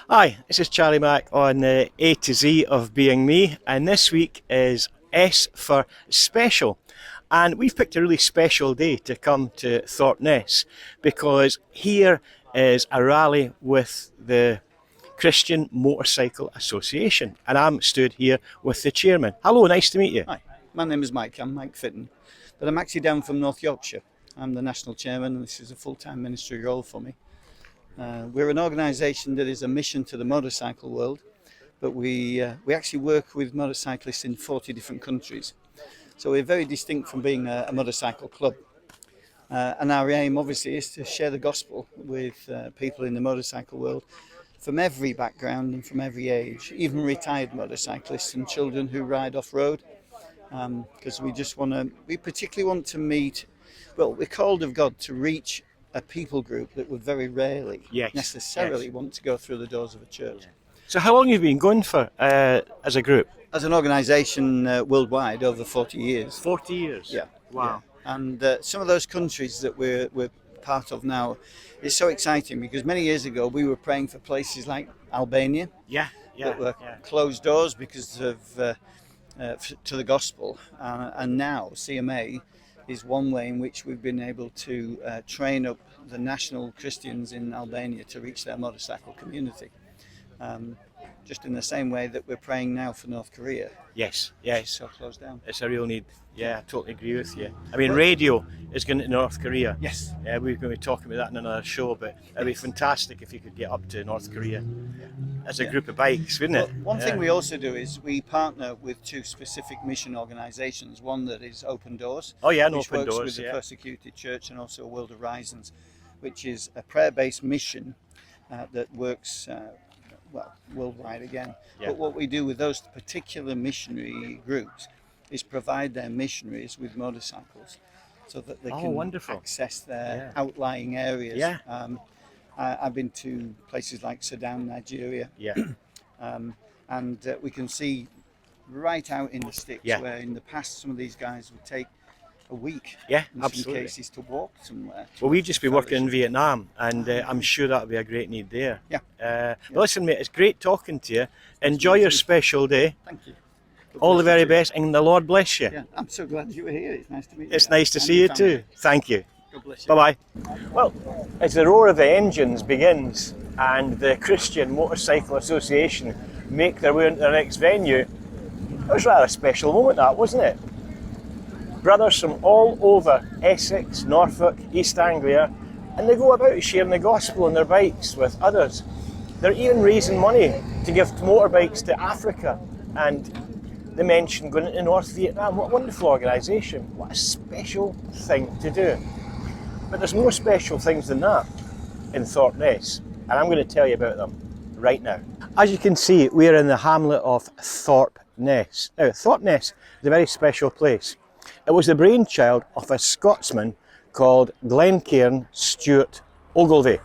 Hi, this is Charlie Mack on the A to Z of Being Me, and this week is S for Special. And we've picked a really special day to come to Thorpe Ness because here is a rally with the Christian Motorcycle Association, and I'm stood here with the chairman. Hello, nice to meet you. Hi, my name is Mike. I'm Mike Fitton, but I'm actually down from North Yorkshire. I'm the national chairman, and this is a full-time ministry role for me. We're an organisation that is a mission to the motorcycle world, but we actually work with motorcyclists in 40 different countries. So we're very distinct from being a motorcycle club. And our aim, obviously, is to share the gospel with people in the motorcycle world from every background and from every age, even retired motorcyclists and children who ride off-road. Because we particularly want to meet, well, we're called of God to reach a people group that would very rarely necessarily want to go through the doors of a church. Yeah. So how long have you been going for as a group? As an organisation worldwide, over 40 years. 40 years? Yeah. Wow. Yeah. And some of those countries that we're part of now is so exciting because many years ago we were praying for places like Albania that were closed doors because of to the gospel, and now CMA is one way in which we've been able to train up the national Christians in Albania to reach their motorcycle community. Just in the same way that we're praying now for North Korea. Yes. So closed down. It's a real need. Yeah, I totally agree with you. I mean, radio is going to North Korea. Yes. Yeah, we're going to be talking about that in another show, but it'd be fantastic if you could get up to North Korea as a group of bikes, wouldn't it? One thing we also do is we partner with two specific mission organisations. One that is Open Doors. Oh yeah, which Open works Doors. with the persecuted church, and also World Horizons, which is a prayer-based mission that works worldwide again. Yeah. But what we do with those particular missionary groups is provide their missionaries with motorcycles so that they can access their outlying areas. Yeah. I've been to places like Sudan, Nigeria, and we can see right out in the sticks where in the past some of these guys would take a week in some cases to walk somewhere. Well, we've just been working in Vietnam, and I'm sure that'll be a great need there. Well, listen, mate, it's great talking to you. Enjoy your special day. Thank you. All the very best, and the Lord bless you. Yeah, I'm so glad you were here. It's nice to meet you. It's nice to see you too. Thank you. God bless you. Bye-bye. Well, as the roar of the engines begins and the Christian Motorcycle Association make their way into their next venue, it was rather a special moment, that, wasn't it? Brothers from all over Essex, Norfolk, East Anglia, and they go about sharing the gospel on their bikes with others. They're even raising money to give motorbikes to Africa, and they mentioned going into North Vietnam. What a wonderful organisation. What a special thing to do. But there's more special things than that in Thorpe Ness, and I'm going to tell you about them right now. As you can see, we're in the hamlet of Thorpe Ness. Now, Thorpe Ness is a very special place. It was the brainchild of a Scotsman called Glencairn Stuart Ogilvie.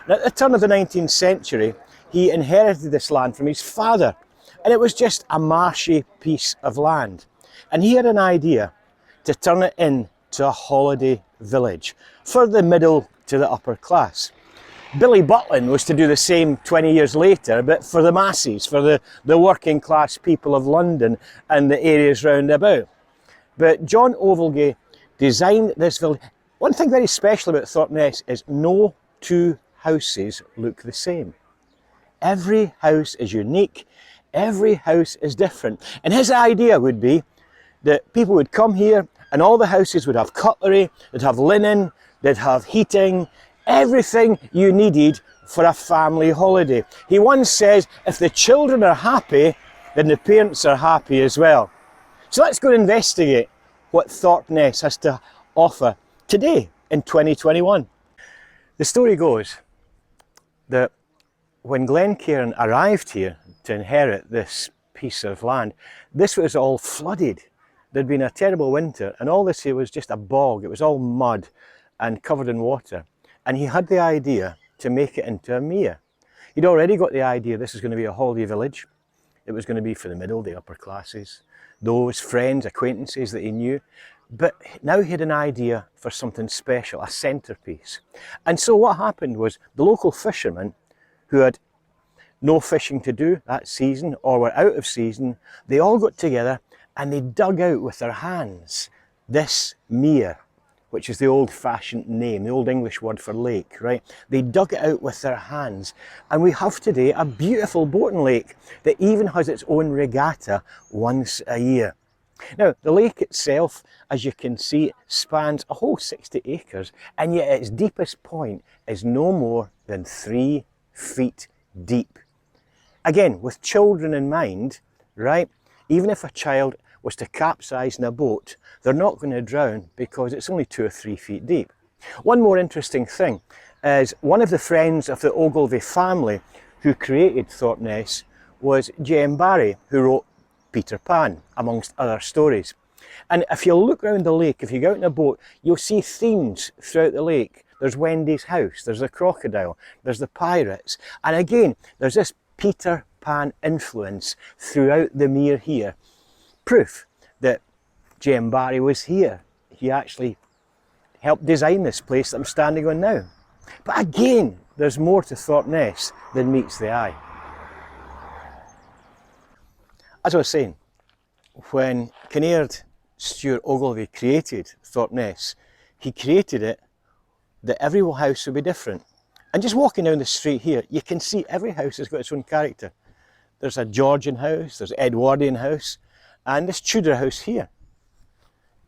And at the turn of the 19th century, he inherited this land from his father, and it was just a marshy piece of land. And he had an idea to turn it into a holiday village for the middle to the upper class. Billy Butlin was to do the same 20 years later, but for the masses, for the working class people of London and the areas round about. But John Ogilvie designed this village. One thing very special about Thorpe Ness is no two houses look the same. Every house is unique, every house is different. And his idea would be that people would come here and all the houses would have cutlery, they'd have linen, they'd have heating, everything you needed for a family holiday. He once says, if the children are happy, then the parents are happy as well. So let's go and investigate what Thorpe Ness has to offer today in 2021. The story goes that when Glencairn arrived here to inherit this piece of land, this was all flooded. There'd been a terrible winter, and all this here was just a bog. It was all mud and covered in water. And he had the idea to make it into a mere. He'd already got the idea this was going to be a holiday village. It was going to be for the middle, the upper classes, those friends, acquaintances that he knew. But now he had an idea for something special, a centrepiece. And so what happened was the local fishermen who had no fishing to do that season or were out of season, they all got together and they dug out with their hands this mere, which is the old-fashioned name, the old English word for lake, right? They dug it out with their hands. And we have today a beautiful boating lake that even has its own regatta once a year. Now, the lake itself, as you can see, spans a whole 60 acres, and yet its deepest point is no more than 3 feet deep. Again, with children in mind, right? Even if a child was to capsize in a boat, they're not going to drown because it's only 2 or 3 feet deep. One more interesting thing is one of the friends of the Ogilvy family who created Thorpe Ness was J.M. Barrie, who wrote Peter Pan, amongst other stories. And if you look around the lake, if you go out in a boat, you'll see themes throughout the lake. There's Wendy's house, there's the crocodile, there's the pirates. And again, there's this Peter Pan influence throughout the mere here. Proof that J.M. Barrie was here. He actually helped design this place that I'm standing on now. But again, there's more to Thorpe Ness than meets the eye. As I was saying, when Kinnaird Stuart Ogilvy created Thorpe Ness, he created it that every house would be different. And just walking down the street here, you can see every house has got its own character. There's a Georgian house, there's an Edwardian house, and this Tudor house here.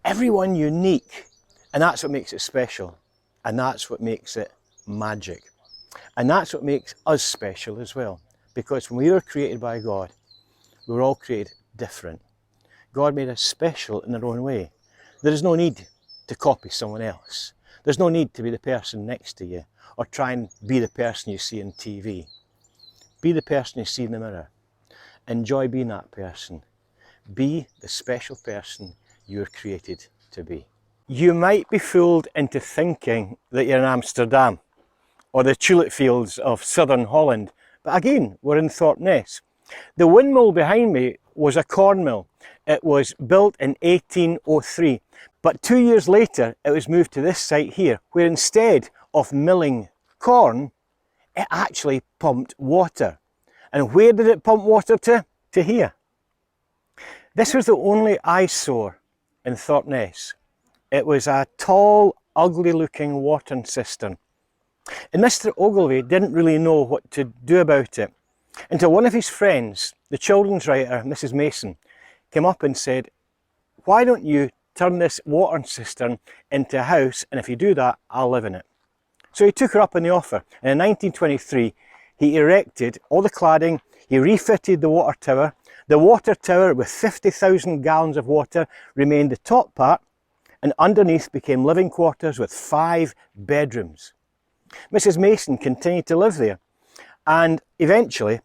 Everyone unique, and that's what makes it special, and that's what makes it magic. And that's what makes us special as well, because when we were created by God, we were all created different. God made us special in our own way. There is no need to copy someone else. There's no need to be the person next to you or try and be the person you see on TV. Be the person you see in the mirror. Enjoy being that person. Be the special person you're created to be. You might be fooled into thinking that you're in Amsterdam or the tulip fields of southern Holland, but again, we're in Thorpe Ness. The windmill behind me was a corn mill. It was built in 1803, but 2 years later it was moved to this site here, where instead of milling corn, it actually pumped water. And where did it pump water to? To here. This was the only eyesore in Thorpe Ness. It was a tall, ugly looking watering cistern. And Mr. Ogilvy didn't really know what to do about it until one of his friends, the children's writer, Mrs. Mason, came up and said, "Why don't you turn this watering cistern into a house, and if you do that, I'll live in it." So he took her up on the offer, and in 1923 he erected all the cladding, he refitted the water tower. The water tower with 50,000 gallons of water remained the top part, and underneath became living quarters with 5 bedrooms. Mrs. Mason continued to live there, and eventually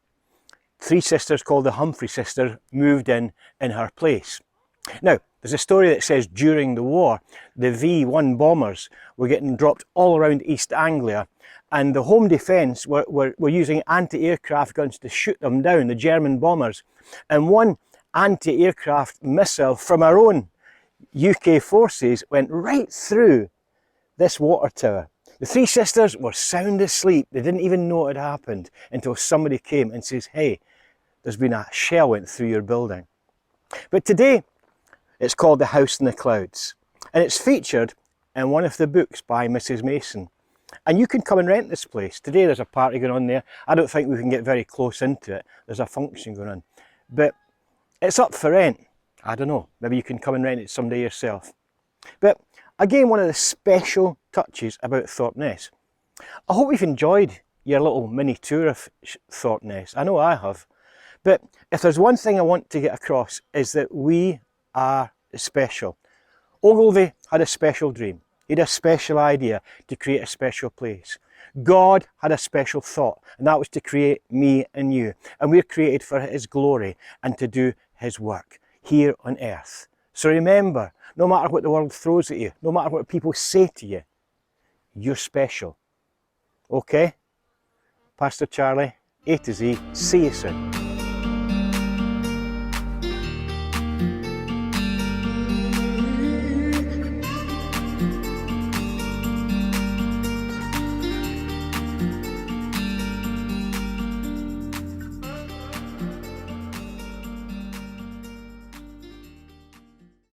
3 sisters called the Humphrey sisters moved in her place. Now, there's a story that says during the war, the V-1 bombers were getting dropped all around East Anglia, and the Home Defence were using anti-aircraft guns to shoot them down, the German bombers. And one anti-aircraft missile from our own UK forces went right through this water tower. The 3 sisters were sound asleep. They didn't even know it had happened until somebody came and says, "Hey, there's been a shell went through your building." But today, it's called The House in the Clouds, and it's featured in one of the books by Mrs. Mason. And you can come and rent this place. Today there's a party going on there. I don't think we can get very close into it. There's a function going on. But it's up for rent. I don't know. Maybe you can come and rent it someday yourself. But again, one of the special touches about Thorpe Ness. I hope you've enjoyed your little mini tour of Thorpe Ness. I know I have. But if there's one thing I want to get across is that we are special. Ogilvy had a special dream. He had a special idea to create a special place. God had a special thought, and that was to create me and you. And we're created for His glory and to do His work here on earth. So remember, no matter what the world throws at you, no matter what people say to you, you're special. Okay? Pastor Charlie, A to Z, see you soon.